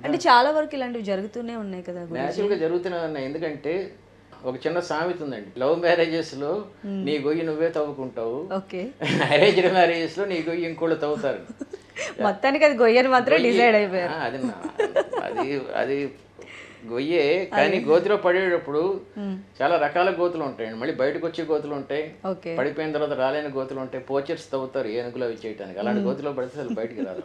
అంటే చాలా వరకు ఇలాంటివి జరుగుతూనే ఉన్నాయి కదా గురూజీ. న్యాచురల్గా జరుగుతూనే ఉన్నాయి. ఎందుకంటే ఒక చిన్న సామెత ఉందండి, లవ్ మ్యారేజెస్లో నీ గొయ్యి నువ్వే తవ్వుకుంటావు, ఓకే. అరేంజ్డ్ మ్యారేజెస్లో నీ గొయ్యి ఇంకోళ్ళు తవ్వుతారు. మొత్తానికి అది గొయ్యని మాత్రం డిసైడ్ అయిపోయారు. అది అది గొయ్యే, కానీ గోతిలో పడేటప్పుడు చాలా రకాల గోతులు ఉంటాయండి. మళ్ళీ బయటకు వచ్చే గోతులు ఉంటాయి, పడిపోయిన తర్వాత రాలేని గోతులు ఉంటాయి. పోచర్స్ తవ్వుతారు ఏనుగులో అవి చేయడానికి. అలాంటి గోతులో పడితే అసలు బయటికి రాదు.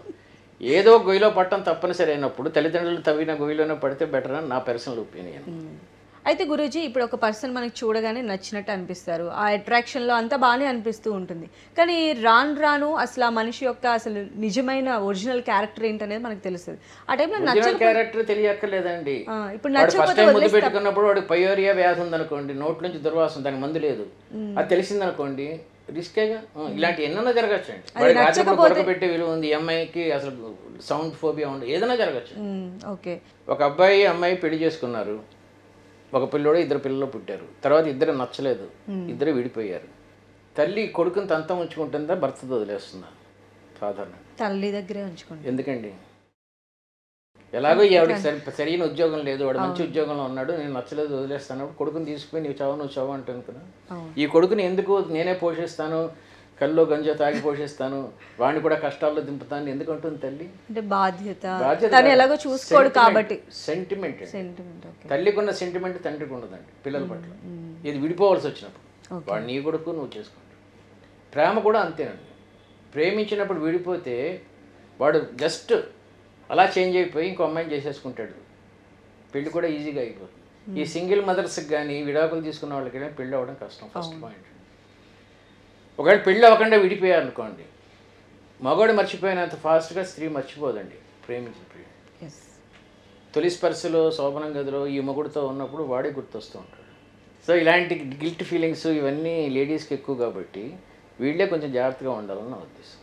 ఏదో గొయ్యిలో పట్టడం తప్పనిసరి అయినప్పుడు తల్లిదండ్రులు తవ్విన గొయ్యిలోనే పడితే బెటర్ అని నా పర్సనల్ ఒపీనియన్. అయితే గురూజీ, ఇప్పుడు ఒక పర్సన్ మనకి చూడగానే నచ్చినట్టు అనిపిస్తారు, ఆ అట్రాక్షన్లో అంతా బాగానే అనిపిస్తూ ఉంటుంది. కానీ రాను రాను అసలు ఆ మనిషి యొక్క అసలు నిజమైన ఒరిజినల్ క్యారెక్టర్ ఏంటనేది మనకు తెలుస్తుంది. ఆ టైంలో నచ్చని క్యారెక్టర్ తెలియక్కర్లేదండి. ఇప్పుడు నచ్చకపోతే ముద్దు పెట్టుకున్నప్పుడు వాడికి పయోరియా వ్యాధి ఉందనుకోండి, నోట్ నుంచి దుర్వాసన, దానికి మందు లేదు, అది తెలిసిందనుకోండి రిస్కేగా. ఇలాంటి ఎన్నో జరగచ్చండి. వాడికి రాత్రి కొరకబెట్టే విలువ ఉంది, అమ్మాయికి అసలు సౌండ్ ఫోబియా ఉంది, ఏదైనా జరగచ్చు. ఓకే. ఒక అబ్బాయి అమ్మాయి పెళ్లి చేసుకున్నారు, ఒక పిల్లోడు ఇద్దరు పిల్లలు పుట్టారు. తర్వాత ఇద్దరు నచ్చలేదు, ఇద్దరు విడిపోయారు. తల్లి కొడుకుని తనతో ఉంచుకుంటుందా, భర్తతో వదిలేస్తుందా? సాధారణ తల్లి దగ్గరే ఉంచుకుంటుంది. ఎందుకండి? ఎలాగో ఎవరికి సరైన ఉద్యోగం లేదు, వాడు మంచి ఉద్యోగంలో ఉన్నాడు, నేను నచ్చలేదు వదిలేస్తాను, కొడుకుని తీసుకుపోయి నువ్వు చావు అంటాను కదా. ఈ కొడుకుని ఎందుకు నేనే పోషిస్తాను, కల్లో గంజా తాగి పోషిస్తాను, వాడిని కూడా కష్టాల్లో దింపుతాను ఎందుకు అంటుంది తల్లి? అంటే బాధ్యత ఎలాగో చూసుకోడు కాబట్టి. సెంటిమెంట్. తల్లికి ఉన్న సెంటిమెంట్ తండ్రికి ఉండదండి పిల్లల పట్ల. ఇది విడిపోవాల్సి వచ్చినప్పుడు వాడు నీ కొడుకు నువ్వు చేసుకుంటావు. ప్రేమ కూడా అంతేనండి. ప్రేమించినప్పుడు విడిపోతే వాడు జస్ట్ అలా చేంజ్ అయిపోయి ఇంకో అమ్మాయిని చేసేసుకుంటాడు, పెళ్ళి కూడా ఈజీగా అయిపోతుంది. ఈ సింగిల్ మదర్స్కి కానీ విడాకులు తీసుకున్న వాళ్ళకి కానీ పెళ్ళి అవ్వడం కష్టం. First point. ఒకవేళ పెళ్ళి అవ్వకుండా విడిపోయారనుకోండి, మగవాడు మర్చిపోయినంత ఫాస్ట్గా స్త్రీ మర్చిపోదండి ప్రేమించిన ప్రియుడు. తొలి స్పర్శలో శోభనం గదిలో ఈ మగుడితో ఉన్నప్పుడు వాడే గుర్తొస్తూ ఉంటాడు. సో ఇలాంటి గిల్ట్ ఫీలింగ్స్ ఇవన్నీ లేడీస్కి ఎక్కువ కాబట్టి వీళ్ళే కొంచెం జాగ్రత్తగా ఉండాలని నా ఉద్దేశం.